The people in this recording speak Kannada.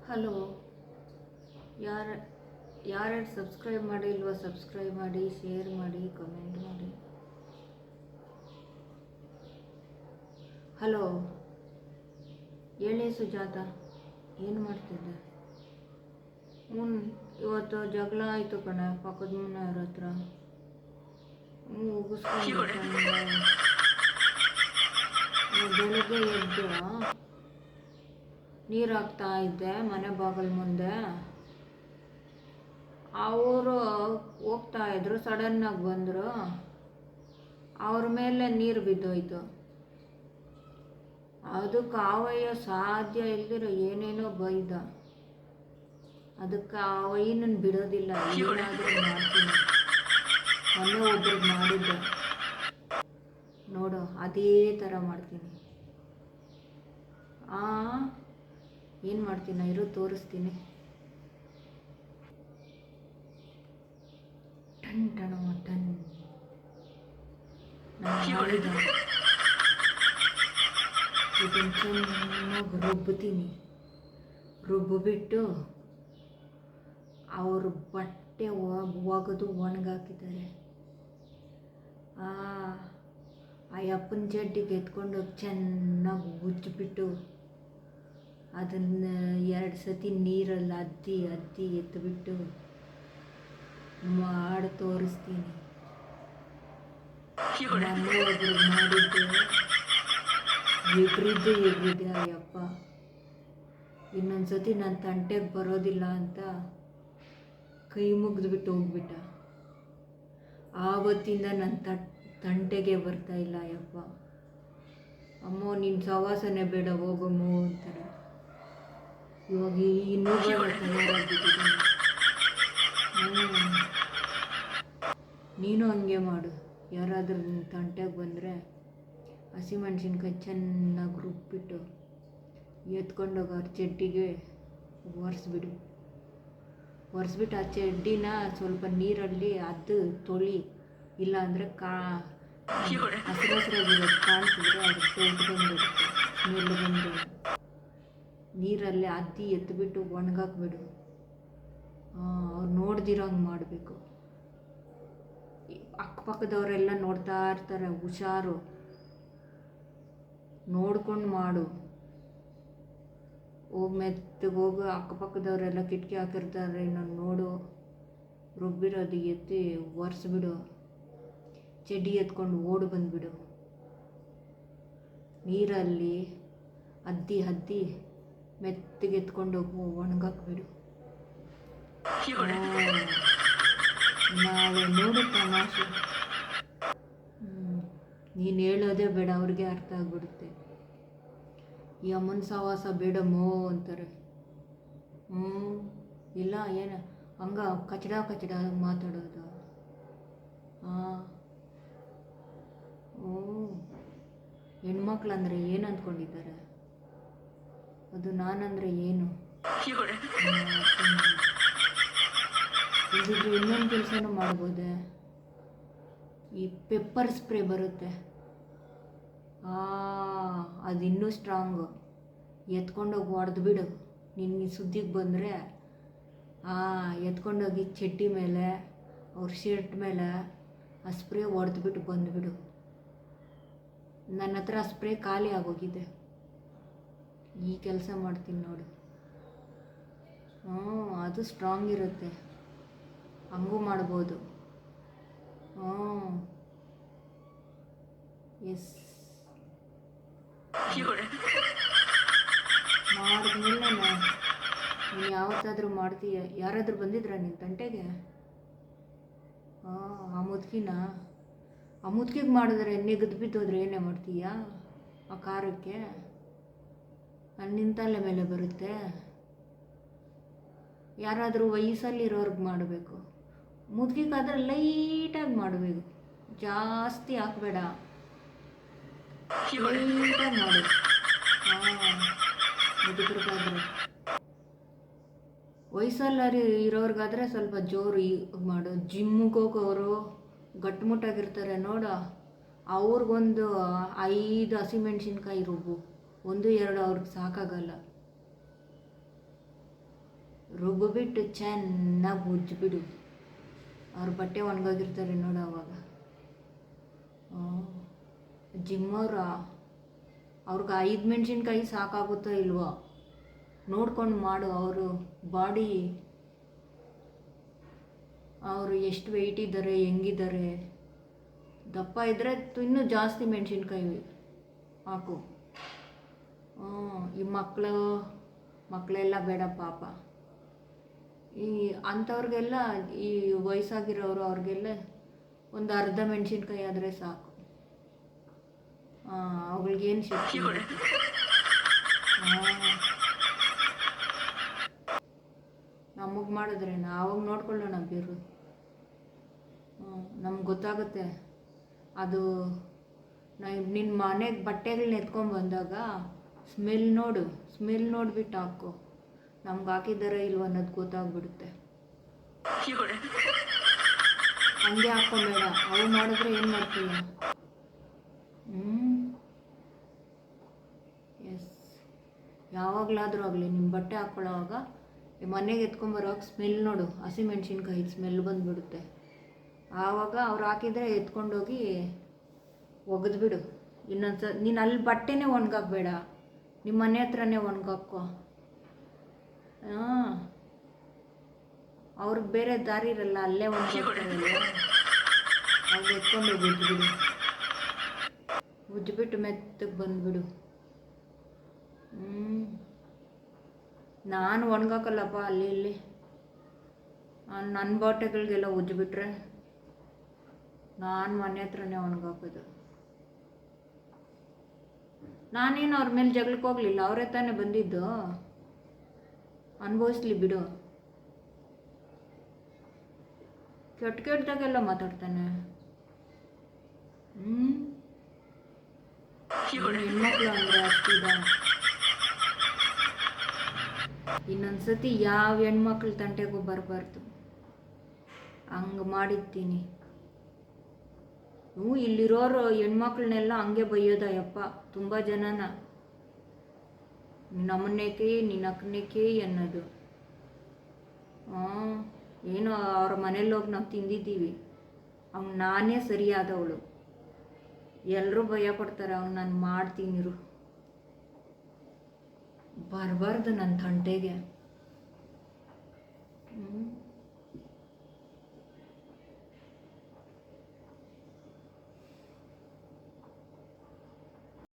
ಹಲೋ. ಯಾರು ಯಾರ್ಯಾರು ಸಬ್ಸ್ಕ್ರೈಬ್ ಮಾಡಿಲ್ವೋ ಸಬ್ಸ್ಕ್ರೈಬ್ ಮಾಡಿ, ಶೇರ್ ಮಾಡಿ, ಕಮೆಂಟ್ ಮಾಡಿ. ಹಲೋ ಹೇಳಿ ಸುಜಾತ, ಏನು ಮಾಡ್ತಿದ್ದೆ? ಇವತ್ತು ಜಗಳ ಆಯಿತು ಕಣೆ ಪಕ್ಕದ ಮನೆಯವ್ರ ಹತ್ರ. ಉಗಿಸ್ಕೊಂಡು ಬೆಳಗ್ಗೆ ಎದ್ದು ನೀರು ಹಾಕ್ತಾ ಇದ್ದೆ ಮನೆ ಬಾಗಿಲು ಮುಂದೆ. ಅವರು ಹೋಗ್ತಾ ಇದ್ರು, ಸಡನ್ನಾಗಿ ಬಂದರು. ಅವ್ರ ಮೇಲೆ ನೀರು ಬಿದ್ದೋಯ್ತು. ಅದಕ್ಕೆ ಆವಯ್ಯ ಸಾಧ್ಯ ಇಲ್ದಿರೋ ಏನೇನೋ ಬೈದ. ಅದಕ್ಕೆ ಆವಯ್ಯನನ್ನು ಬಿಡೋದಿಲ್ಲ, ಏನಾದರೂ ಮಾಡ್ತೀನಿ. ಮೊನ್ನೆ ಒಬ್ರಿಗೆ ಮಾಡಿದ್ದೆ ನೋಡು, ಅದೇ ಥರ ಮಾಡ್ತೀನಿ. ಏನು ಮಾಡ್ತೀನಿ ಇರು, ತೋರಿಸ್ತೀನಿ. ಟನ್ ಟಣ ಟನ್ ಇದನ್ನು ಚೆನ್ನಾಗಿ ರುಬ್ಬಿಬಿಟ್ಟು ಅವರು ಬಟ್ಟೆ ಒಗೆದು ಒಣಗಾಕಿದ್ದಾರೆ. ಆ ಅಪ್ಪನ ಜಡ್ಡಿಗೆ ಎತ್ಕೊಂಡೋಗಿ ಚೆನ್ನಾಗಿ ಉಜ್ಜಿಬಿಟ್ಟು ಅದನ್ನು 2 ಸತಿ ನೀರಲ್ಲಿ ಅದ್ದಿ ಎತ್ತಿಬಿಟ್ಟು ಮಾಡಿ ತೋರಿಸ್ತೀನಿ. ಮೊನ್ನೆ ಒಬ್ರು ಮಾಡಿದ್ದು ಎಗ್ರಿದ್ದೆ ಅಯ್ಯಪ್ಪ. ಇನ್ನೊಂದು ಸತಿ ನನ್ನ ತಂಟೆಗೆ ಬರೋದಿಲ್ಲ ಅಂತ ಕೈ ಮುಗಿದ್ಬಿಟ್ಟು ಹೋಗ್ಬಿಟ್ಟ. ಆವತ್ತಿಂದ ನನ್ನ ತಂಟೆಗೆ ಬರ್ತಾಯಿಲ್ಲ ಅಯ್ಯಪ್ಪ. ಅಮ್ಮೋ ನಿನ್ನ ಸವಾಸನೆ ಬೇಡ ಹೋಗಮ್ಮೋ ಅಂತಾರೆ. ಇವಾಗ ಇನ್ನೂ ತಯಾರಾಗ್ಬಿಟ್ಟಿದ್ದೀನಿ. ನೀನು ಹಂಗೆ ಮಾಡು. ಯಾರಾದರೂ ನಿನ್ನ ತಂಟೆಗೆ ಬಂದರೆ ಹಸಿಮೆಣ್ಸಿನ್ಕಾಯಿ ಚೆನ್ನಾಗಿ ರುಬ್ಬಿಟ್ಟು ಎತ್ಕೊಂಡೋಗಿ ಅವ್ರ ಚಡ್ಡಿಗೆ ಒರೆಸ್ಬಿಟ್ಟು ಆ ಚಡ್ಡಿನ ಸ್ವಲ್ಪ ನೀರಲ್ಲಿ ಅದ್ದು ತೊಳಿ. ಇಲ್ಲಾಂದರೆ ಹಸಿರಾಗಿರೋದು ಕಾಣಿಸಿದ್ರೆ ಅದು ಉಟ್ಕೊಂಡ್ಬಿಡುತ್ತೆ. ಸ್ಮೆಲ್ ಬಂದು ನೀರಲ್ಲಿ ಅದ್ದಿ ಎತ್ತಿಬಿಟ್ಟು ಒಣಗಾಕ್ಬಿಡು. ಅವ್ರು ನೋಡ್ದಿರೋಂಗೆ ಮಾಡಬೇಕು. ಅಕ್ಕಪಕ್ಕದವರೆಲ್ಲ ನೋಡ್ತಾ ಇರ್ತಾರೆ, ಹುಷಾರು, ನೋಡ್ಕೊಂಡು ಮಾಡು. ಮೆತ್ತಗೆ ಹೋಗು. ಅಕ್ಕಪಕ್ಕದವರೆಲ್ಲ ಕಿಟಕಿ ಹಾಕಿರ್ತಾರೆ, ನಾನು ನೋಡು. ರುಬ್ಬಿರೋದು ಎತ್ತಿ ಒರೆಸ್ಬಿಡು. ಚಡ್ಡಿ ಎತ್ಕೊಂಡು ಓಡಿ ಬಂದುಬಿಡು. ನೀರಲ್ಲಿ ಅದ್ದಿ ಮೆತ್ತಗೆ ಎತ್ಕೊಂಡೋಗು, ಒಣಗಾಕ್ಬಿಡು. ನಾಳೆ ನೋಡು ತಮಾಷೆ. ನೀನು ಹೇಳೋದೇ ಬೇಡ, ಅವ್ರಿಗೆ ಅರ್ಥ ಆಗ್ಬಿಡುತ್ತೆ. ಈ ಅಮ್ಮನ ಸವಾಸ ಬೇಡಮ್ಮೋ ಅಂತಾರೆ. ಇಲ್ಲ ಏನು ಹಂಗ ಕಚಡ ಮಾತಾಡೋದು. ಹೆಣ್ಮಕ್ಳಂದರೆ ಏನು ಅಂದ್ಕೊಂಡಿದ್ದಾರೆ? ಅದು ನಾನಂದರೆ ಏನು? ಇದಿದ್ರೆ ಇನ್ನೊಂದು ಕೆಲಸನೂ ಮಾಡ್ಬೋದೆ. ಈ ಪೆಪ್ಪರ್ ಸ್ಪ್ರೇ ಬರುತ್ತೆ, ಅದು ಇನ್ನೂ ಸ್ಟ್ರಾಂಗು. ಎತ್ಕೊಂಡೋಗಿ ಹೊಡೆದ್ಬಿಡು. ನಿನ್ನ ಸುದ್ದಿಗೆ ಬಂದರೆ ಎತ್ಕೊಂಡೋಗಿ ಚಡ್ಡಿ ಮೇಲೆ, ಅವ್ರ ಶರ್ಟ್ ಮೇಲೆ ಆ ಸ್ಪ್ರೇ ಹೊಡೆದ್ಬಿಟ್ಟು ಬಂದುಬಿಡು. ನನ್ನ ಹತ್ರ ಆ ಸ್ಪ್ರೇ ಖಾಲಿ ಆಗೋಗಿದೆ. ಈ ಕೆಲಸ ಮಾಡ್ತೀನಿ ನೋಡು. ಅದು ಸ್ಟ್ರಾಂಗ್ ಇರುತ್ತೆ, ಹಂಗೂ ಮಾಡ್ಬೋದು. ಎಸ್ ಮಾಡಿದ್ಮೇಲೆ ನೀನು ಯಾವತ್ತಾದರೂ ಮಾಡ್ತೀಯ? ಯಾರಾದರೂ ಬಂದಿದ್ರ ನಿನ್ನ ತಂಟೆಗೆ? ಆ ಮುದ್ಕಿಗೆ ಮಾಡಿದ್ರೆ ನೆಗೆದು ಬಿದ್ದೋದ್ರೆ ಏನೇ ಮಾಡ್ತೀಯಾ? ಆ ಖಾರಕ್ಕೆ ನಿನ್ನ ತಲೆ ಮೇಲೆ ಬರುತ್ತೆ. ಯಾರಾದರೂ ವಯಸ್ಸಲ್ಲಿರೋರ್ಗೆ ಮಾಡಬೇಕು. ಮುದ್ಕಿಗಾದ್ರೆ ಲೈಟಾಗಿ ಮಾಡಬೇಕು, ಜಾಸ್ತಿ ಹಾಕಬೇಡ, ಲೈಟಾಗಿ ಮಾಡು. ಮುದುಕರಿಗಾದ್ರೆ, ವಯಸ್ಸಲ್ಲಿ ಇರೋರ್ಗಾದ್ರೆ ಸ್ವಲ್ಪ ಜೋರು ಮಾಡು. ಜಿಮ್ಮಿಗೆ ಹೋಗೋರು ಗಟ್ಟುಮುಟ್ಟಾಗಿರ್ತಾರೆ ನೋಡು, ಅವ್ರಿಗೊಂದು 5 ಹಸಿಮೆಣ್ಸಿನ್ಕಾಯಿ ರುಬ್ಬು. 1-2 ಅವ್ರಿಗೆ ಸಾಕಾಗಲ್ಲ. ರುಬ್ಬಿಬಿಟ್ಟು ಚೆನ್ನಾಗಿ ಉಜ್ಜಿಬಿಡು. ಅವ್ರ ಬಟ್ಟೆ ಒಣಗೋಗಿರ್ತಾರೆ ನೋಡು ಅವಾಗ. ಜಿಮ್ಮವ್ರ ಅವ್ರಿಗೆ 5 ಮೆಣಸಿನ್ಕಾಯಿ ಸಾಕಾಗುತ್ತೋ ಇಲ್ವೋ ನೋಡ್ಕೊಂಡು ಮಾಡು. ಅವರು ಬಾಡಿ ಅವರು ಎಷ್ಟು ವೆಯ್ಟ್ ಇದ್ದಾರೆ, ಹೆಂಗಿದ್ದಾರೆ. ದಪ್ಪ ಇದ್ದರೆ ಇನ್ನೂ ಜಾಸ್ತಿ ಮೆಣಸಿನ್ಕಾಯಿ ಹಾಕು. ಈ ಮಕ್ಕಳೆಲ್ಲ ಬೇಡ ಪಾಪ. ಈ ಅಂಥವ್ರಿಗೆಲ್ಲ, ಈ ವಯಸ್ಸಾಗಿರೋರು ಅವ್ರಿಗೆಲ್ಲ ಒಂದು ಅರ್ಧ ಮೆಣಸಿನ್ಕಾಯಿ ಆದರೆ ಸಾಕು. ಅವ್ಳಿಗೇನು ಶಕ್ತಿ. ನಮಗೆ ಮಾಡಿದ್ರೆ ಆವಾಗ ನೋಡ್ಕೊಳ್ಳೋಣ ಬೇರು. ನಮ್ಗೆ ಗೊತ್ತಾಗುತ್ತೆ ಅದು. ನಿನ್ನ ಮನೆಗೆ ಬಟ್ಟೆಗಳನ್ನ ಎತ್ಕೊಂಡ್ಬಂದಾಗ ಸ್ಮೆಲ್ ನೋಡಿಬಿಟ್ಟು ಹಾಕೋ. ನಮ್ಗೆ ಹಾಕಿದ್ದಾರೆ ಇಲ್ವ ಅನ್ನೋದು ಗೊತ್ತಾಗ್ಬಿಡುತ್ತೆ. ಹಂಗೆ ಹಾಕ್ಕೊಂಬೇಡ. ಅವು ಮಾಡಿದ್ರೆ ಏನು ಮಾಡ್ತೀಯ? ಎಸ್, ಯಾವಾಗಲಾದರೂ ಆಗಲಿ ನಿಮ್ಮ ಬಟ್ಟೆ ಹಾಕ್ಕೊಳ್ಳೋವಾಗ ಮನೆಗೆ ಎತ್ಕೊಂಬರೋವಾಗ ಸ್ಮೆಲ್ ನೋಡು. ಹಸಿಮೆಣ್ಸಿನ್ಕಾಯಿ ಸ್ಮೆಲ್ ಬಂದುಬಿಡುತ್ತೆ. ಆವಾಗ ಅವ್ರು ಹಾಕಿದರೆ ಎತ್ಕೊಂಡೋಗಿ ಒಗೆದ್ಬಿಡು. ನೀನು ಅಲ್ಲಿ ಬಟ್ಟೆನೇ ಒಣಗಾಕ್ಬೇಡ, ನಿಮ್ಮ ಮನೆ ಹತ್ರನೇ ಒಣಗಾಕೋ. ಅವ್ರಿಗೆ ಬೇರೆ ದಾರಿ ಇರಲ್ಲ, ಅಲ್ಲೇ ಒಣಗಾಕ್ತಾರಲ್ಲ. ಅವ್ರು ಎತ್ಕೊಂಡೋಗಿ ಉಜ್ಜಿಬಿಟ್ಟು ಮೆತ್ತಗೆ ಬಂದುಬಿಡು. ನಾನು ಒಣಗಾಕಲ್ಲಪ್ಪ ಅಲ್ಲಿ ಇಲ್ಲಿ. ನನ್ನ ಬಟ್ಟೆಗಳಿಗೆಲ್ಲ ಉಜ್ಜಿಬಿಟ್ರೆ ನಾನು ಮನೆ ಹತ್ರನೇ ಒಣಗಾಕೋದು. ನಾನೇನು ಅವ್ರ ಮೇಲೆ ಜಗಳಕ್ಕೆ ಹೋಗಲಿಲ್ಲ, ಅವರೇ ತಾನೇ ಬಂದಿದ್ದು. ಅನುಭವಿಸ್ಲಿ ಬಿಡು. ಕೆಟ್ಟದಾಗೆಲ್ಲ ಮಾತಾಡ್ತಾನೆ. ಹೆಣ್ಮಕ್ಳು ಅಂದರೆ ಅಷ್ಟಿದ. ಇನ್ನೊಂದ್ಸತಿ ಯಾವ ಹೆಣ್ಮಕ್ಳು ತಂಟೆಗೂ ಬರಬಾರ್ದು. ಹಂಗೆ ಮಾಡಿರ್ತೀನಿ. ಇಲ್ಲಿರೋರು ಹೆಣ್ಮಕ್ಳನ್ನೆಲ್ಲ ಹಂಗೆ ಬೈಯೋದಯ್ಯಪ್ಪ ತುಂಬ ಜನನ. ನಮ್ಮನ್ನೇಕೆ ನಿನ್ನ ಅಕ್ಕನೇಕೆ ಅನ್ನೋದು. ಏನೋ ಅವ್ರ ಮನೇಲಿ ಹೋಗಿ ನಾವು ತಿಂದಿದ್ದೀವಿ. ಅವ್ನು ನಾನೇ ಸರಿಯಾದವಳು. ಎಲ್ಲರೂ ಭಯ ಪಡ್ತಾರೆ. ಅವ್ನು ನಾನು ಮಾಡ್ತೀನಿರು. ಬರಬಾರ್ದು ನನ್ನ ತಂಟೆಗೆ.